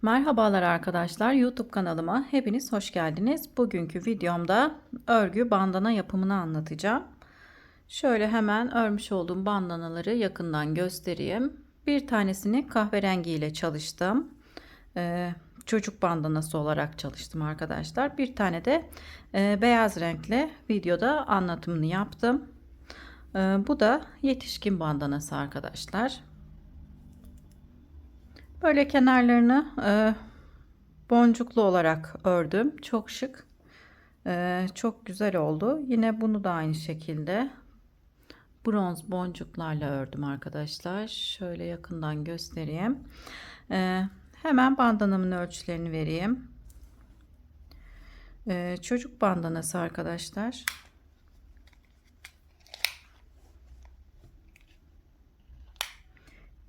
Merhabalar arkadaşlar, YouTube kanalıma hepiniz hoş geldiniz. Bugünkü videomda örgü bandana yapımını anlatacağım. Şöyle hemen örmüş olduğum bandanaları yakından göstereyim. Bir tanesini kahverengi ile çalıştım. Çocuk bandanası olarak çalıştım arkadaşlar. Bir tane de beyaz renkle videoda anlatımını yaptım. Bu da yetişkin bandanası arkadaşlar. Böyle kenarlarını boncuklu olarak ördüm. Çok şık. Çok güzel oldu. Yine bunu da aynı şekilde bronz boncuklarla ördüm arkadaşlar. Şöyle yakından göstereyim. Hemen bandanamın ölçülerini vereyim. Çocuk bandanası arkadaşlar.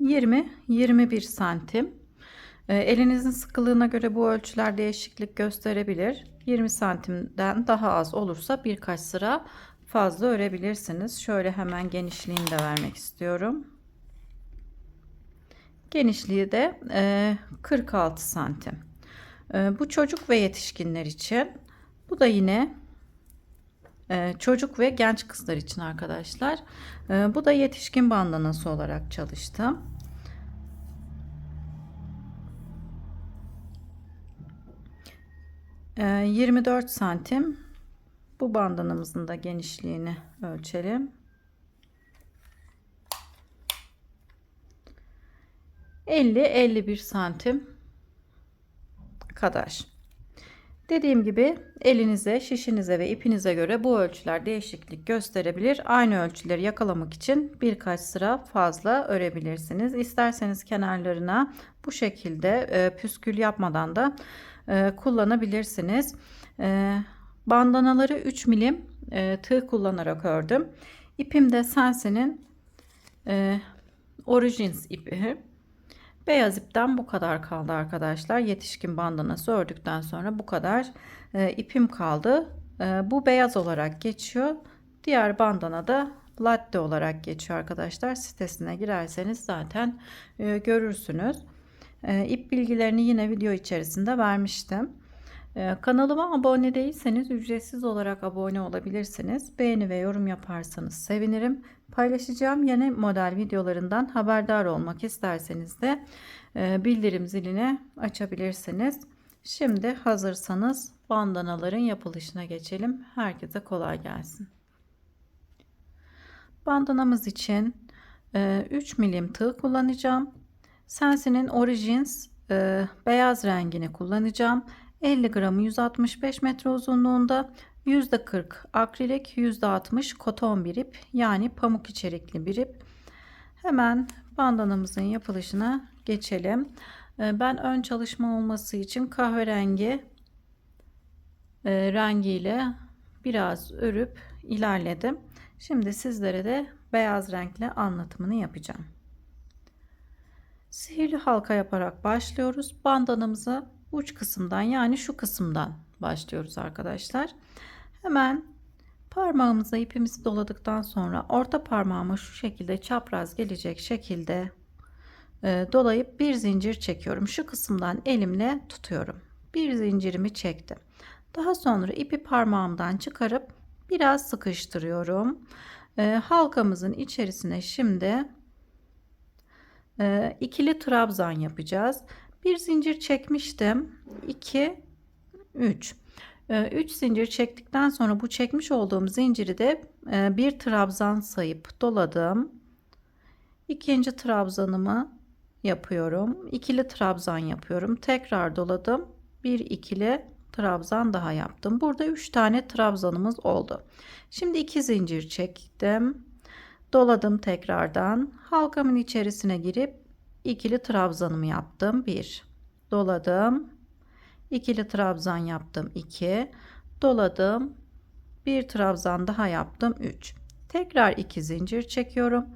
...20-21 santim. Elinizin sıkılığına göre bu ölçüler değişiklik gösterebilir. 20 santimden daha az olursa birkaç sıra fazla örebilirsiniz. Şöyle hemen genişliğini de vermek istiyorum. Genişliği de 46 santim. Bu çocuk ve yetişkinler için. Bu da yine çocuk ve genç kızlar için arkadaşlar. Bu da yetişkin bandanası olarak çalıştım. 24 santim. Bu bandanamızın da genişliğini ölçelim. 50-51 santim kadar. Dediğim gibi elinize, şişinize ve ipinize göre bu ölçüler değişiklik gösterebilir. Aynı ölçüleri yakalamak için birkaç sıra fazla örebilirsiniz. İsterseniz kenarlarına bu şekilde püskül yapmadan da kullanabilirsiniz. Bandanaları 3 milim tığ kullanarak ördüm. İpim de Sensi'nin Origins ipi. Beyaz ipten bu kadar kaldı arkadaşlar. Yetişkin bandanası ördükten sonra bu kadar ipim kaldı. Bu beyaz olarak geçiyor. Diğer bandana da latte olarak geçiyor arkadaşlar. Sitesine girerseniz zaten görürsünüz. İp bilgilerini yine video içerisinde vermiştim. Kanalıma abone değilseniz ücretsiz olarak abone olabilirsiniz. Beğeni ve yorum yaparsanız sevinirim. Paylaşacağım yeni model videolarından haberdar olmak isterseniz de bildirim zilini açabilirsiniz. Şimdi hazırsanız bandanaların yapılışına geçelim. Herkese kolay gelsin. Bandanamız için 3 milim tığ kullanacağım. Sensi'nin Origins beyaz rengini kullanacağım. 50 gramı 165 metre uzunluğunda, %40 akrilik, %60 koton bir ip, yani pamuk içerikli bir ip. Hemen bandanamızın yapılışına geçelim. Ben ön çalışma olması için kahverengi rengiyle biraz örüp ilerledim. Şimdi sizlere de beyaz renkle anlatımını yapacağım. Sihirli halka yaparak başlıyoruz. Bandanamızı uç kısımdan, yani şu kısımdan başlıyoruz arkadaşlar. Hemen parmağımıza ipimizi doladıktan sonra orta parmağıma şu şekilde çapraz gelecek şekilde dolayıp bir zincir çekiyorum. Şu kısımdan elimle tutuyorum. Bir zincirimi çektim. Daha sonra ipi parmağımdan çıkarıp biraz sıkıştırıyorum. Halkamızın içerisine şimdi ikili trabzan yapacağız. Bir zincir çekmiştim. 2 3 3 zincir çektikten sonra bu çekmiş olduğum zinciri de bir trabzan sayıp doladım. İkinci trabzanımı yapıyorum. İkili trabzan yapıyorum. Tekrar doladım. Bir ikili trabzan daha yaptım. Burada 3 tane trabzanımız oldu. Şimdi 2 zincir çektim. Doladım tekrardan. Halkamın içerisine girip ikili trabzanımı yaptım. 1. Doladım. İkili trabzan yaptım. 2. Doladım. Bir trabzan daha yaptım. 3. Tekrar 2 zincir çekiyorum.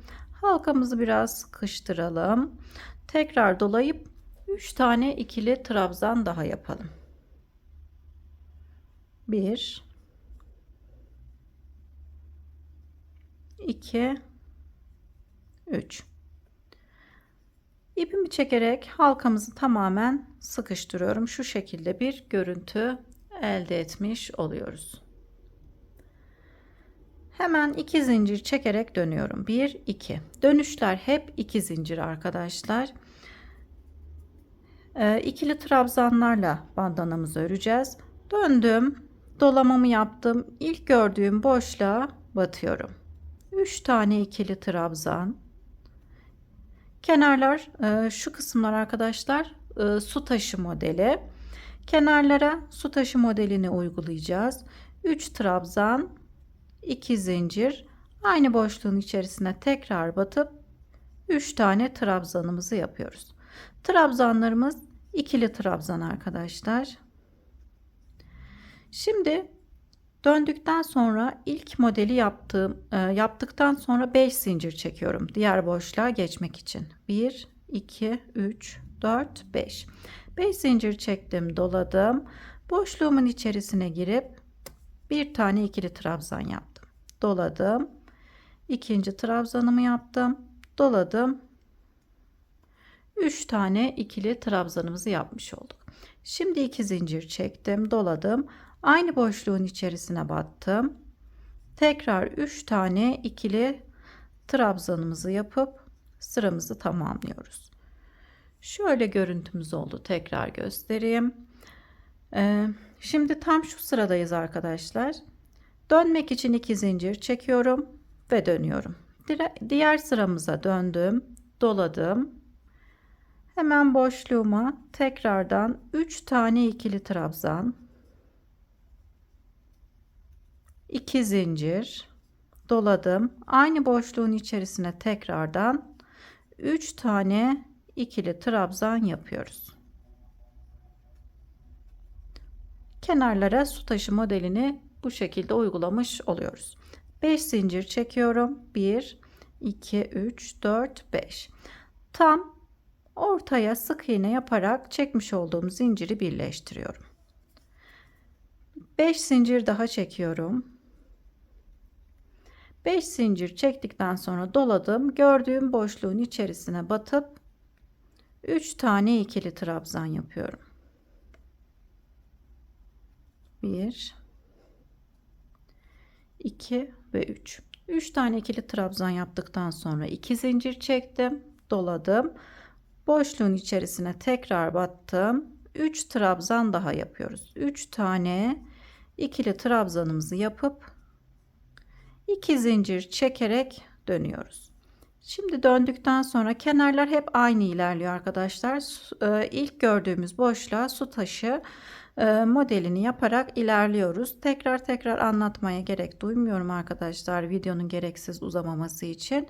Halkamızı biraz sıkıştıralım. Tekrar dolayıp 3 tane ikili trabzan daha yapalım. 1 2 3. İpimi çekerek halkamızı tamamen sıkıştırıyorum. Şu şekilde bir görüntü elde etmiş oluyoruz. Hemen 2 zincir çekerek dönüyorum. 1 2. Dönüşler hep 2 zincir arkadaşlar. İkili trabzanlarla bandanamızı öreceğiz. Döndüm, dolamamı yaptım. İlk gördüğüm boşluğa batıyorum. 3 tane ikili trabzan. Kenarlar şu kısımlar arkadaşlar su taşı modeli. Kenarlara su taşı modelini uygulayacağız. 3 trabzan, 2 zincir, aynı boşluğun içerisine tekrar batıp 3 tane trabzanımızı yapıyoruz. Trabzanlarımız ikili trabzan arkadaşlar. Şimdi döndükten sonra ilk modeli yaptıktan sonra 5 zincir çekiyorum. Diğer boşluğa geçmek için. 1, 2, 3, 4, 5. 5 zincir çektim, doladım. Boşluğumun içerisine girip bir tane ikili trabzan yaptım. Doladım. İkinci trabzanımı yaptım. Doladım. 3 tane ikili trabzanımızı yapmış olduk. Şimdi 2 zincir çektim, doladım. Aynı boşluğun içerisine battım. Tekrar 3 tane ikili trabzanımızı yapıp sıramızı tamamlıyoruz. Şöyle görüntümüz oldu. Tekrar göstereyim. Şimdi tam şu sıradayız arkadaşlar. Dönmek için 2 zincir çekiyorum ve dönüyorum. Diğer sıramıza döndüm, doladım. Hemen boşluğuma tekrardan 3 tane ikili trabzan, 2 zincir, doladım. Aynı boşluğun içerisine tekrardan 3 tane ikili trabzan yapıyoruz. Kenarlara su taşı modelini bu şekilde uygulamış oluyoruz. 5 zincir çekiyorum. 1, 2, 3, 4, 5. Tam ortaya sık iğne yaparak çekmiş olduğum zinciri birleştiriyorum. 5 zincir daha çekiyorum. 5 zincir çektikten sonra doladım. Gördüğüm boşluğun içerisine batıp 3 tane ikili trabzan yapıyorum. 1, 2 ve 3. 3 tane ikili trabzan yaptıktan sonra 2 zincir çektim, doladım. Boşluğun içerisine tekrar battım. 3 trabzan daha yapıyoruz. 3 tane ikili trabzanımızı yapıp 2 zincir çekerek dönüyoruz. Şimdi döndükten sonra kenarlar hep aynı ilerliyor arkadaşlar. İlk gördüğümüz boşluğa su taşı modelini yaparak ilerliyoruz. Tekrar anlatmaya gerek duymuyorum arkadaşlar, videonun gereksiz uzamaması için.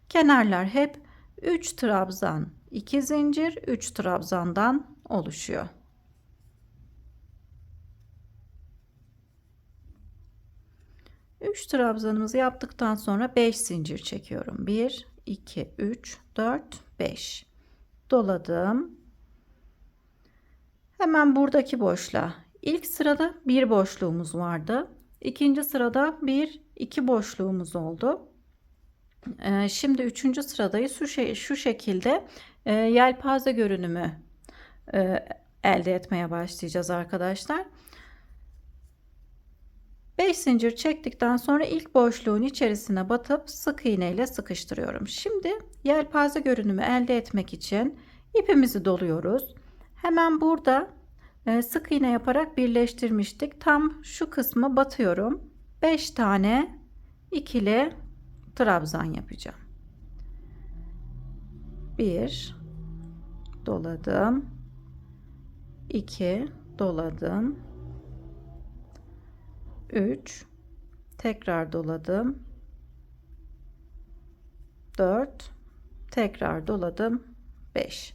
Kenarlar hep 3 trabzan, 2 zincir, 3 trabzandan oluşuyor. Üç trabzanımızı yaptıktan sonra 5 zincir çekiyorum. 1, 2, 3, 4, 5. Doladım. Hemen buradaki boşluğa. İlk sırada bir boşluğumuz vardı. İkinci sırada 1, 2 boşluğumuz oldu. Şimdi üçüncü sıradayız. Şu şekilde yelpaze görünümü elde etmeye başlayacağız arkadaşlar. 5 zincir çektikten sonra ilk boşluğun içerisine batıp sık iğne ile sıkıştırıyorum. Şimdi yelpaze görünümü elde etmek için ipimizi doluyoruz. Hemen burada sık iğne yaparak birleştirmiştik. Tam şu kısmı batıyorum. 5 tane ikili trabzan yapacağım. 1 doladım. 2 doladım. 3 tekrar doladım. 4 tekrar doladım. 5.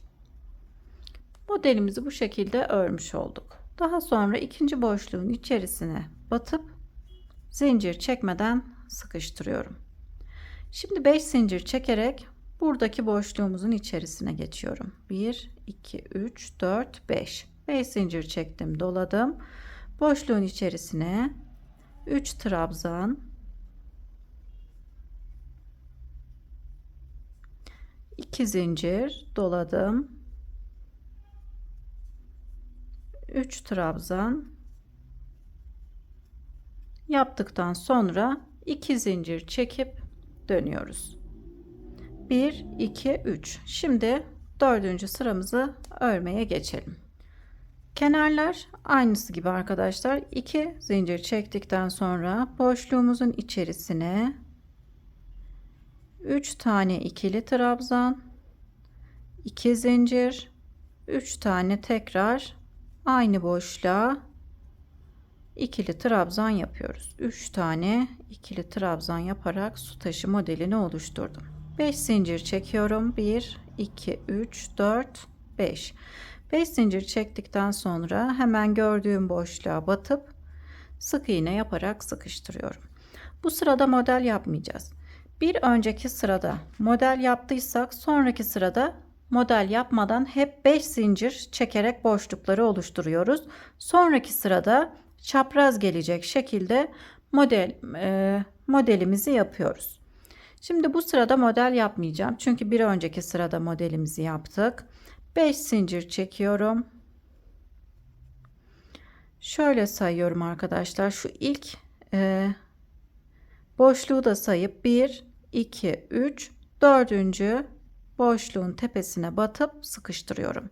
Modelimizi bu şekilde örmüş olduk. Daha sonra ikinci boşluğun içerisine batıp zincir çekmeden sıkıştırıyorum. Şimdi 5 zincir çekerek buradaki boşluğumuzun içerisine geçiyorum. 1 2 3 4 5. 5 zincir çektim, doladım. Boşluğun içerisine 3 trabzan, 2 zincir doladım. 3 trabzan yaptıktan sonra 2 zincir çekip dönüyoruz. 1 2 3. Şimdi dördüncü sıramızı örmeye geçelim. Kenarlar aynısı gibi arkadaşlar. 2 zincir çektikten sonra boşluğumuzun içerisine 3 tane ikili trabzan, 2 zincir, 3 tane tekrar aynı boşluğa ikili trabzan yapıyoruz. 3 tane ikili trabzan yaparak su taşı modelini oluşturdum. 5 zincir çekiyorum. 1 2 3 4 5. 5 zincir çektikten sonra hemen gördüğüm boşluğa batıp sık iğne yaparak sıkıştırıyorum. Bu sırada model yapmayacağız. Bir önceki sırada model yaptıysak sonraki sırada model yapmadan hep 5 zincir çekerek boşlukları oluşturuyoruz. Sonraki sırada çapraz gelecek şekilde modelimizi yapıyoruz. Şimdi bu sırada model yapmayacağım. Çünkü bir önceki sırada modelimizi yaptık. 5 zincir çekiyorum. Şöyle sayıyorum arkadaşlar. Şu ilk boşluğu da sayıp 1 2 3 dördüncü boşluğun tepesine batıp sıkıştırıyorum.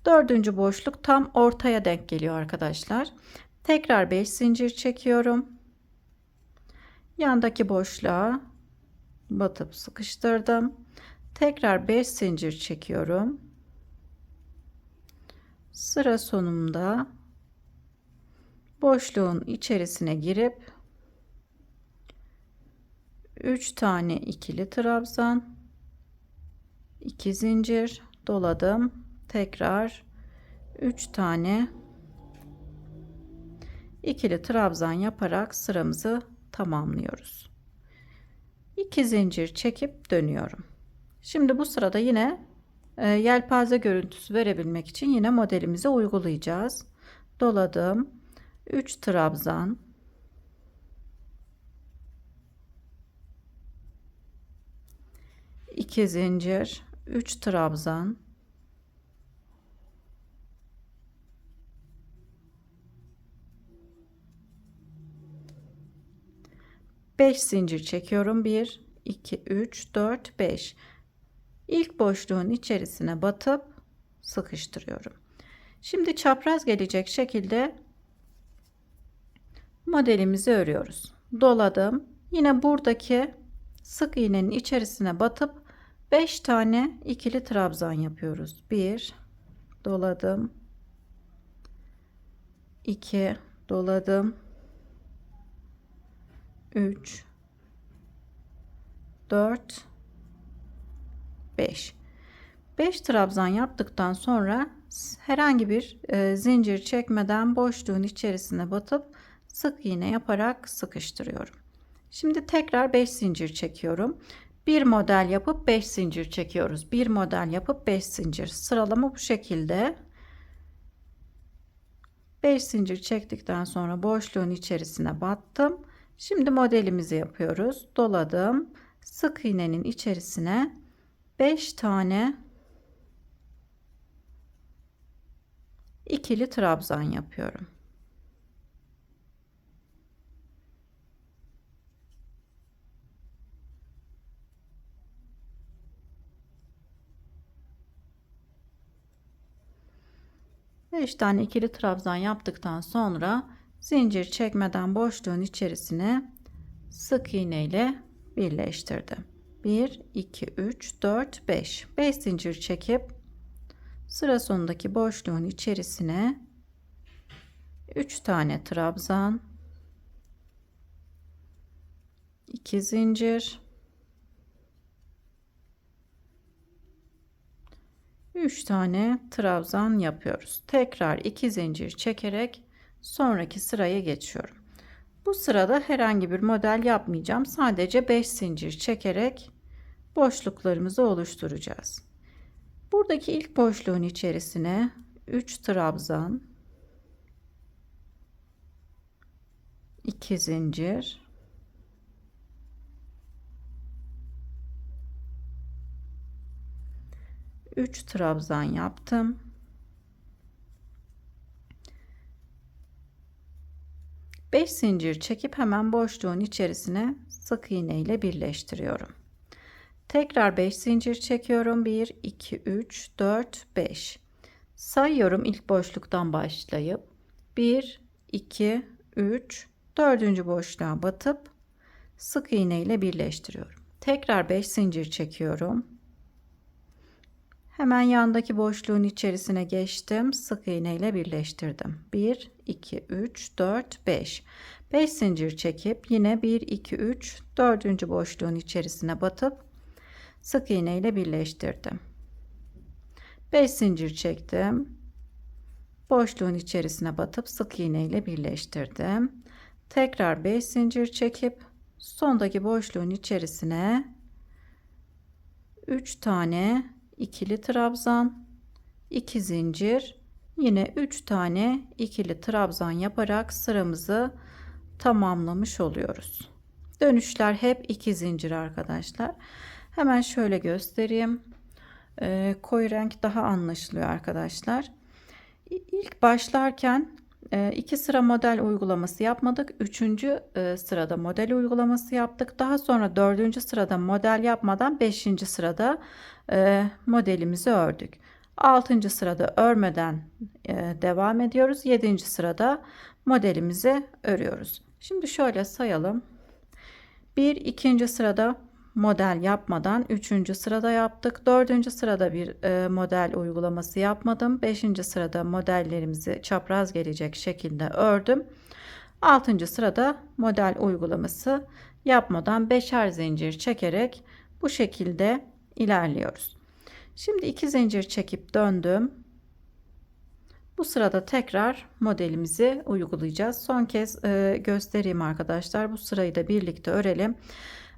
Dördüncü boşluk tam ortaya denk geliyor arkadaşlar. Tekrar 5 zincir çekiyorum. Yandaki boşluğa batıp sıkıştırdım. Tekrar 5 zincir çekiyorum. Sıra sonunda boşluğun içerisine girip 3 tane ikili trabzan, 2 zincir doladım. Tekrar 3 tane ikili trabzan yaparak sıramızı tamamlıyoruz. 2 zincir çekip dönüyorum. Şimdi bu sırada yine yelpaze görüntüsü verebilmek için yine modelimizi uygulayacağız. Doladım. 3 trabzan, 2 zincir, 3 trabzan, 5 zincir çekiyorum. 1 2 3 4 5. İlk boşluğun içerisine batıp sıkıştırıyorum. Şimdi çapraz gelecek şekilde modelimizi örüyoruz. Doladım. Yine buradaki sık iğnenin içerisine batıp 5 tane ikili trabzan yapıyoruz. 1 doladım. 2 doladım. 3 4 5. 5 trabzan yaptıktan sonra herhangi bir zincir çekmeden boşluğun içerisine batıp sık iğne yaparak sıkıştırıyorum. Şimdi tekrar 5 zincir çekiyorum. Bir model yapıp 5 zincir çekiyoruz. Bir model yapıp 5 zincir. Sıralama bu şekilde. 5 zincir çektikten sonra boşluğun içerisine battım. Şimdi modelimizi yapıyoruz. Doladım. Sık iğnenin içerisine 5 tane ikili trabzan yapıyorum. Beş tane ikili trabzan yaptıktan sonra zincir çekmeden boşluğun içerisine sık iğne ile birleştirdim. 1 2 3 4 5. 5 zincir çekip sıra sonundaki boşluğun içerisine 3 tane trabzan, 2 zincir, 3 tane trabzan yapıyoruz. Tekrar 2 zincir çekerek sonraki sıraya geçiyorum. Bu sırada herhangi bir model yapmayacağım. Sadece 5 zincir çekerek boşluklarımızı oluşturacağız. Buradaki ilk boşluğun içerisine 3 trabzan, 2 zincir, 3 trabzan yaptım. 5 zincir çekip hemen boşluğun içerisine sık iğne ile birleştiriyorum. Tekrar 5 zincir çekiyorum. 1 2 3 4 5 sayıyorum. İlk boşluktan başlayıp 1 2 3 dördüncü boşluğa batıp sık iğne ile birleştiriyorum. Tekrar 5 zincir çekiyorum. Hemen yandaki boşluğun içerisine geçtim. Sık iğne ile birleştirdim. 1 2 3 4 5 5 zincir çekip yine 1 2 3 dördüncü boşluğun içerisine batıp sık iğne ile birleştirdim. 5 zincir çektim. Boşluğun içerisine batıp sık iğne ile birleştirdim. Tekrar 5 zincir çekip sondaki boşluğun içerisine 3 tane ikili trabzan, 2 zincir, yine 3 tane ikili trabzan yaparak sıramızı tamamlamış oluyoruz. Dönüşler hep 2 zincir arkadaşlar. Hemen şöyle göstereyim. Koyu renk daha anlaşılıyor arkadaşlar. İlk başlarken 2 sıra model uygulaması yapmadık. 3. sırada model uygulaması yaptık. Daha sonra 4. sırada model yapmadan 5. sırada modelimizi ördük. 6. sırada örmeden devam ediyoruz. 7. sırada modelimizi örüyoruz. Şimdi şöyle sayalım. 1 2. sırada model yapmadan 3. sırada yaptık. 4. sırada bir model uygulaması yapmadım. 5. sırada modellerimizi çapraz gelecek şekilde ördüm. 6. sırada model uygulaması yapmadan 5'er zincir çekerek bu şekilde ilerliyoruz. Şimdi 2 zincir çekip döndüm. Bu sırada tekrar modelimizi uygulayacağız. Son kez göstereyim arkadaşlar. Bu sırayı da birlikte örelim.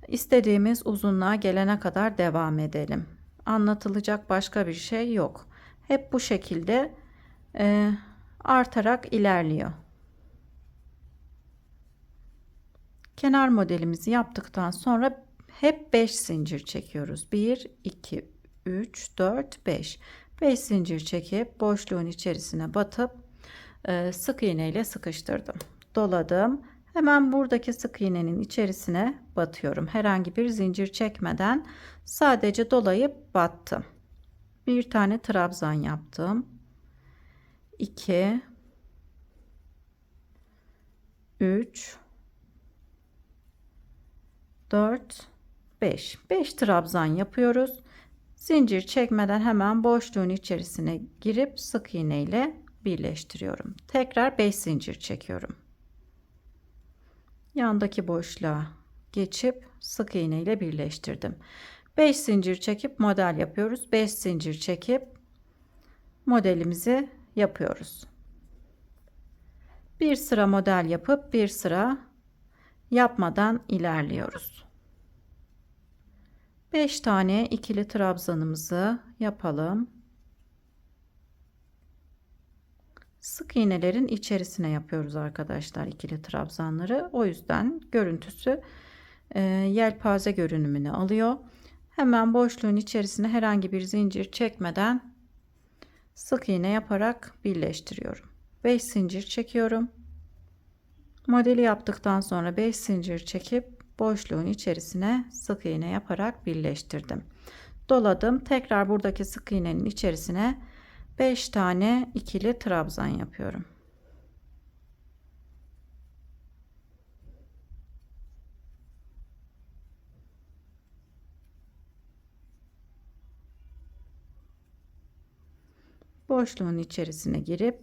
İstediğimiz uzunluğa gelene kadar devam edelim. Anlatılacak başka bir şey yok. Hep bu şekilde artarak ilerliyor. Kenar modelimizi yaptıktan sonra hep 5 zincir çekiyoruz. 1 2 3 4 5 5 zincir çekip boşluğun içerisine batıp sık iğne ile sıkıştırdım. Doladım. Hemen buradaki sık iğnenin içerisine batıyorum. Herhangi bir zincir çekmeden sadece dolayıp battım. Bir tane trabzan yaptım. 2 3 4 5 5 trabzan yapıyoruz. Zincir çekmeden hemen boşluğun içerisine girip sık iğne ile birleştiriyorum. Tekrar 5 zincir çekiyorum. Yandaki boşluğa geçip sık iğne ile birleştirdim. 5 zincir çekip model yapıyoruz. 5 zincir çekip modelimizi yapıyoruz. Bir sıra model yapıp bir sıra yapmadan ilerliyoruz. 5 tane ikili trabzanımızı yapalım. Sık iğnelerin içerisine yapıyoruz arkadaşlar ikili trabzanları. O yüzden görüntüsü yelpaze görünümünü alıyor. Hemen boşluğun içerisine herhangi bir zincir çekmeden sık iğne yaparak birleştiriyorum. 5 zincir çekiyorum. Modeli yaptıktan sonra 5 zincir çekip boşluğun içerisine sık iğne yaparak birleştirdim. Doladım. Tekrar buradaki sık iğnenin içerisine 5 tane ikili trabzan yapıyorum. Boşluğun içerisine girip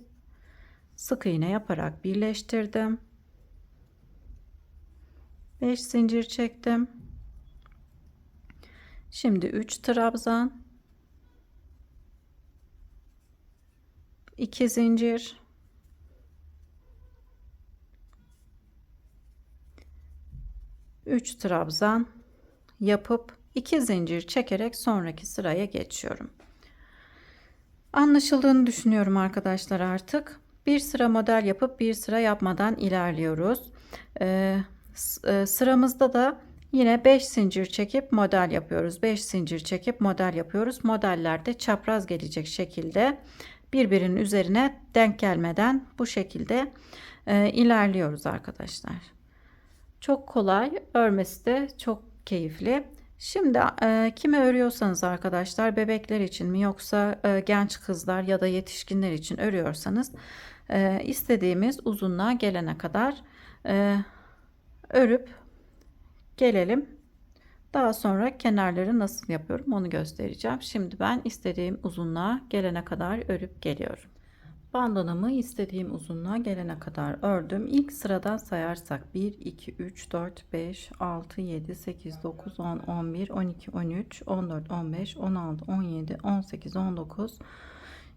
sık iğne yaparak birleştirdim. 5 zincir çektim. Şimdi 3 trabzan, 2 zincir, 3 trabzan yapıp 2 zincir çekerek sonraki sıraya geçiyorum. Anlaşıldığını düşünüyorum arkadaşlar artık. Bir sıra model yapıp bir sıra yapmadan ilerliyoruz. Sıramızda da Yine 5 zincir çekip model yapıyoruz. 5 zincir çekip model yapıyoruz. Modellerde çapraz gelecek şekilde birbirinin üzerine denk gelmeden bu şekilde ilerliyoruz arkadaşlar. Çok kolay, örmesi de çok keyifli. Şimdi kime örüyorsanız arkadaşlar, bebekler için mi yoksa genç kızlar ya da yetişkinler için örüyorsanız istediğimiz uzunluğa gelene kadar örüp gelelim. Daha sonra kenarları nasıl yapıyorum onu göstereceğim. Şimdi ben istediğim uzunluğa gelene kadar örüp geliyorum. Bandanamı istediğim uzunluğa gelene kadar ördüm. İlk sıradan sayarsak 1, 2, 3, 4, 5, 6, 7, 8, 9, 10, 11, 12, 13, 14, 15, 16, 17, 18, 19,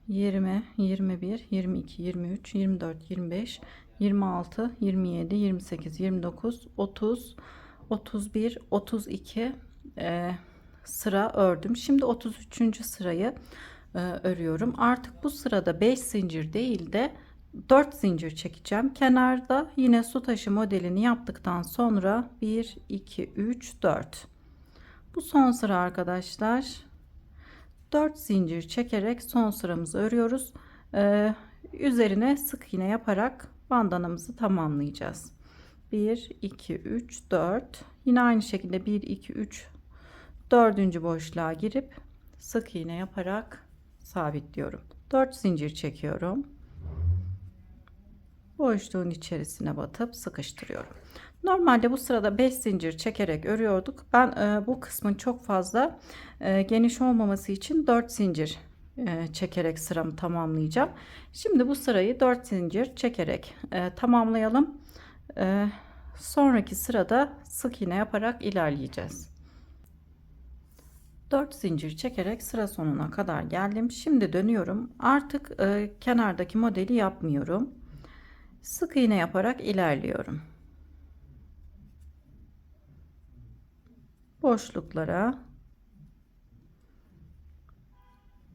20, 21, 22, 23, 24, 25, 26, 27, 28, 29, 30, 31, 32 sıra ördüm. Şimdi 33. sırayı örüyorum. Artık bu sırada 5 zincir değil de 4 zincir çekeceğim. Kenarda yine su taşı modelini yaptıktan sonra 1, 2, 3, 4. Bu son sıra arkadaşlar. 4 zincir çekerek son sıramızı örüyoruz. Üzerine sık iğne yaparak bandanamızı tamamlayacağız. 1, 2, 3, 4. Yine aynı şekilde 1, 2, 3, 4. boşluğa girip sık iğne yaparak sabitliyorum. 4 zincir çekiyorum. Boşluğun içerisine batıp sıkıştırıyorum. Normalde bu sırada 5 zincir çekerek örüyorduk. Ben bu kısmın çok fazla geniş olmaması için 4 zincir çekerek sıramı tamamlayacağım. Şimdi bu sırayı 4 zincir çekerek tamamlayalım. Sonraki sırada sık iğne yaparak ilerleyeceğiz. 4 zincir çekerek sıra sonuna kadar geldim. Şimdi dönüyorum. Artık kenardaki modeli yapmıyorum. Sık iğne yaparak ilerliyorum. Boşluklara,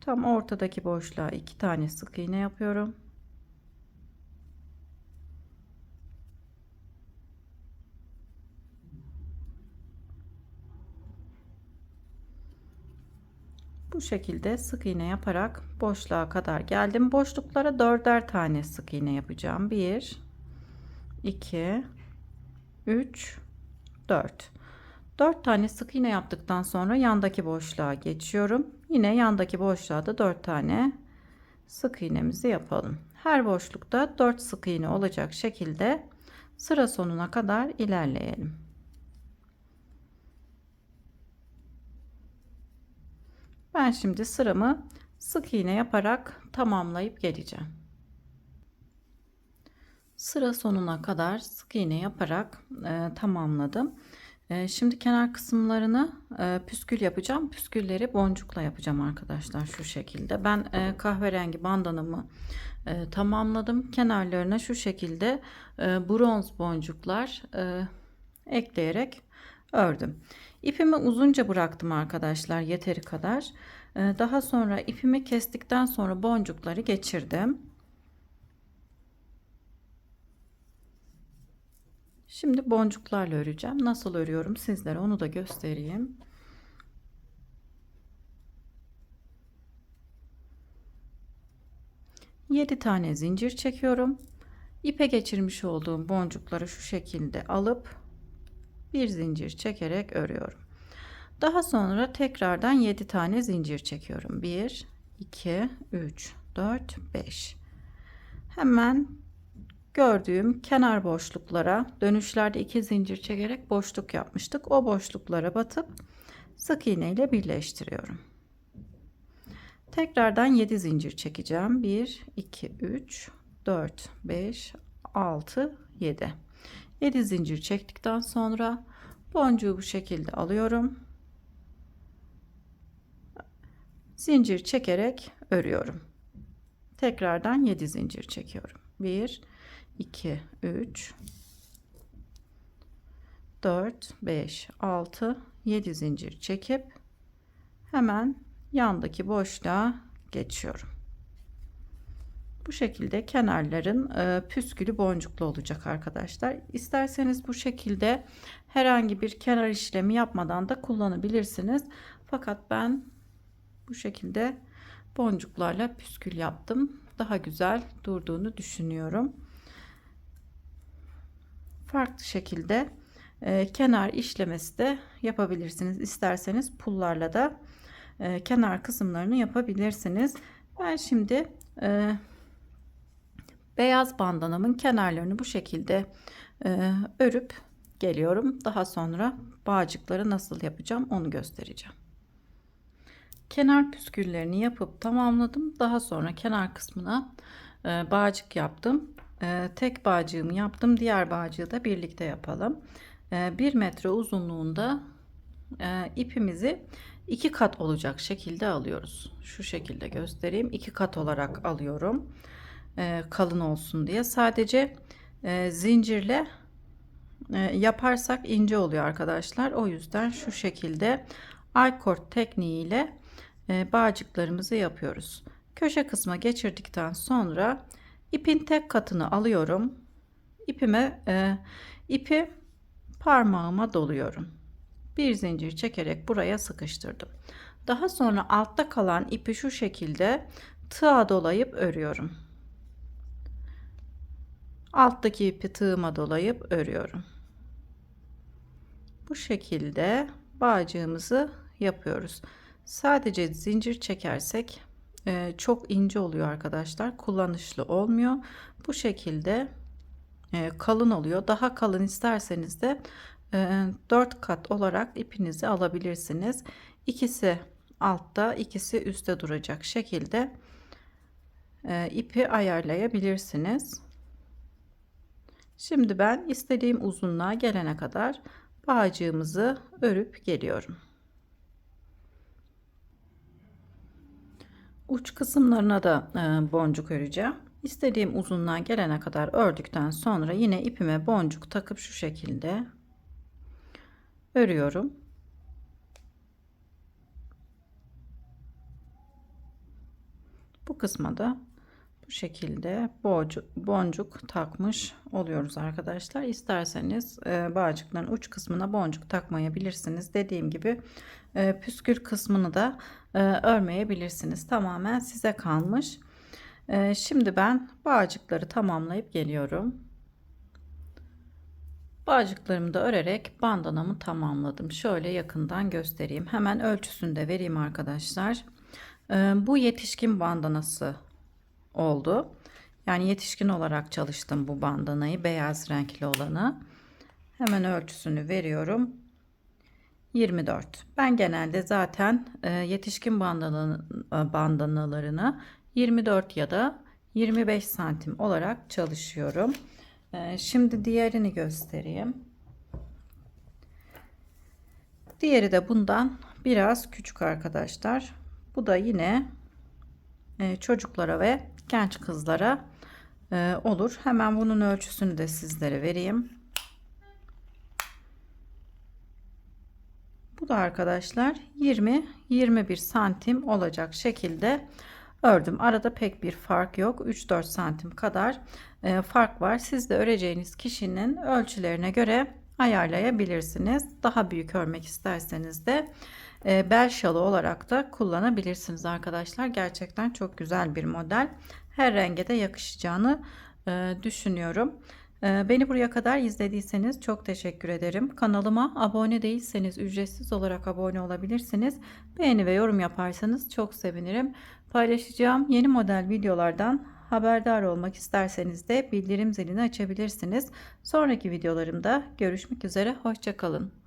tam ortadaki boşluğa 2 tane sık iğne yapıyorum. Bu şekilde sık iğne yaparak boşluğa kadar geldim. Boşluklara 4'er tane sık iğne yapacağım. 1, 2, 3, 4. 4 tane sık iğne yaptıktan sonra yandaki boşluğa geçiyorum. Yine yandaki boşluğa da 4 tane sık iğnemizi yapalım. Her boşlukta 4 sık iğne olacak şekilde sıra sonuna kadar ilerleyelim. Ben şimdi sıramı sık iğne yaparak tamamlayıp geleceğim. Sıra sonuna kadar sık iğne yaparak tamamladım. Şimdi kenar kısımlarını püskül yapacağım. Püskülleri boncukla yapacağım arkadaşlar, şu şekilde. Ben kahverengi bandanamı tamamladım. Kenarlarına şu şekilde bronz boncuklar ekleyerek ördüm. İpimi uzunca bıraktım arkadaşlar, yeteri kadar. Daha sonra ipimi kestikten sonra boncukları geçirdim. Şimdi boncuklarla öreceğim. Nasıl örüyorum sizlere onu da göstereyim. Yedi tane zincir çekiyorum. İpe geçirmiş olduğum boncukları şu şekilde alıp bir zincir çekerek örüyorum. Daha sonra tekrardan 7 tane zincir çekiyorum. 1, 2, 3, 4, 5. Hemen gördüğüm kenar boşluklara, dönüşlerde 2 zincir çekerek boşluk yapmıştık. O boşluklara batıp sık iğne ile birleştiriyorum. Tekrardan 7 zincir çekeceğim. 1, 2, 3, 4, 5, 6, 7. 7 zincir çektikten sonra boncuğu bu şekilde alıyorum. Zincir çekerek örüyorum. Tekrardan 7 zincir çekiyorum. 1, 2, 3, 4, 5, 6, 7 zincir çekip hemen yandaki boşluğa geçiyorum. Bu Bu şekilde kenarların püskülü boncuklu olacak arkadaşlar. İsterseniz bu şekilde herhangi bir kenar işlemi yapmadan da kullanabilirsiniz. Fakat ben bu şekilde boncuklarla püskül yaptım. Daha güzel durduğunu düşünüyorum. Farklı şekilde kenar işlemesi de yapabilirsiniz. İsterseniz pullarla da kenar kısımlarını yapabilirsiniz. Ben şimdi beyaz bandanamın kenarlarını bu şekilde örüp geliyorum. Daha sonra bağcıkları nasıl yapacağım onu göstereceğim. Kenar püsküllerini yapıp tamamladım. Daha sonra kenar kısmına bağcık yaptım. Tek bağcığımı yaptım. Diğer bağcığı da birlikte yapalım. 1 metre uzunluğunda ipimizi 2 kat olacak şekilde alıyoruz. Şu şekilde göstereyim. 2 kat olarak alıyorum. Kalın olsun diye. Sadece zincirle yaparsak ince oluyor arkadaşlar. O yüzden şu şekilde I-cord tekniğiyle bağcıklarımızı yapıyoruz. Köşe kısma geçirdikten sonra ipin tek katını alıyorum. İpi parmağıma doluyorum. Bir zincir çekerek buraya sıkıştırdım. Daha sonra altta kalan ipi şu şekilde tığa dolayıp örüyorum. Alttaki ipi tığıma dolayıp örüyorum. Bu şekilde bağcığımızı yapıyoruz. Sadece zincir çekersek çok ince oluyor arkadaşlar. Kullanışlı olmuyor. Bu şekilde kalın oluyor. Daha kalın isterseniz de 4 kat olarak ipinizi alabilirsiniz. İkisi altta, ikisi üstte duracak şekilde ipi ayarlayabilirsiniz. Şimdi ben istediğim uzunluğa gelene kadar bağcığımızı örüp geliyorum. Uç kısımlarına da boncuk öreceğim. İstediğim uzunluğa gelene kadar ördükten sonra yine ipime boncuk takıp şu şekilde örüyorum. Bu kısma da bu şekilde boncuk takmış oluyoruz arkadaşlar. İsterseniz bağcıkların uç kısmına boncuk takmayabilirsiniz. Dediğim gibi püskül kısmını da örmeyebilirsiniz. Tamamen size kalmış. Şimdi ben bağcıkları tamamlayıp geliyorum. Bağcıklarımı da örerek bandanamı tamamladım. Şöyle yakından göstereyim. Hemen ölçüsünü de vereyim arkadaşlar. Bu yetişkin bandanası oldu. Yani yetişkin olarak çalıştım bu bandanayı, beyaz renkli olanı. Hemen ölçüsünü veriyorum. 24. Ben genelde zaten yetişkin bandanalarını 24 ya da 25 santim olarak çalışıyorum. Şimdi diğerini göstereyim. Diğeri de bundan biraz küçük arkadaşlar. Bu da yine çocuklara ve genç kızlara olur. Hemen bunun ölçüsünü de sizlere vereyim. Bu da arkadaşlar 20-21 santim olacak şekilde ördüm. Arada pek bir fark yok. 3-4 santim kadar fark var. Siz de öreceğiniz kişinin ölçülerine göre ayarlayabilirsiniz. Daha büyük örmek isterseniz de bel şalı olarak da kullanabilirsiniz arkadaşlar. Gerçekten çok güzel bir model. Her renge de yakışacağını düşünüyorum. Beni buraya kadar izlediyseniz çok teşekkür ederim. Kanalıma abone değilseniz ücretsiz olarak abone olabilirsiniz. Beğeni ve yorum yaparsanız çok sevinirim. Paylaşacağım yeni model videolardan haberdar olmak isterseniz de bildirim zilini açabilirsiniz. Sonraki videolarımda görüşmek üzere. Hoşça kalın.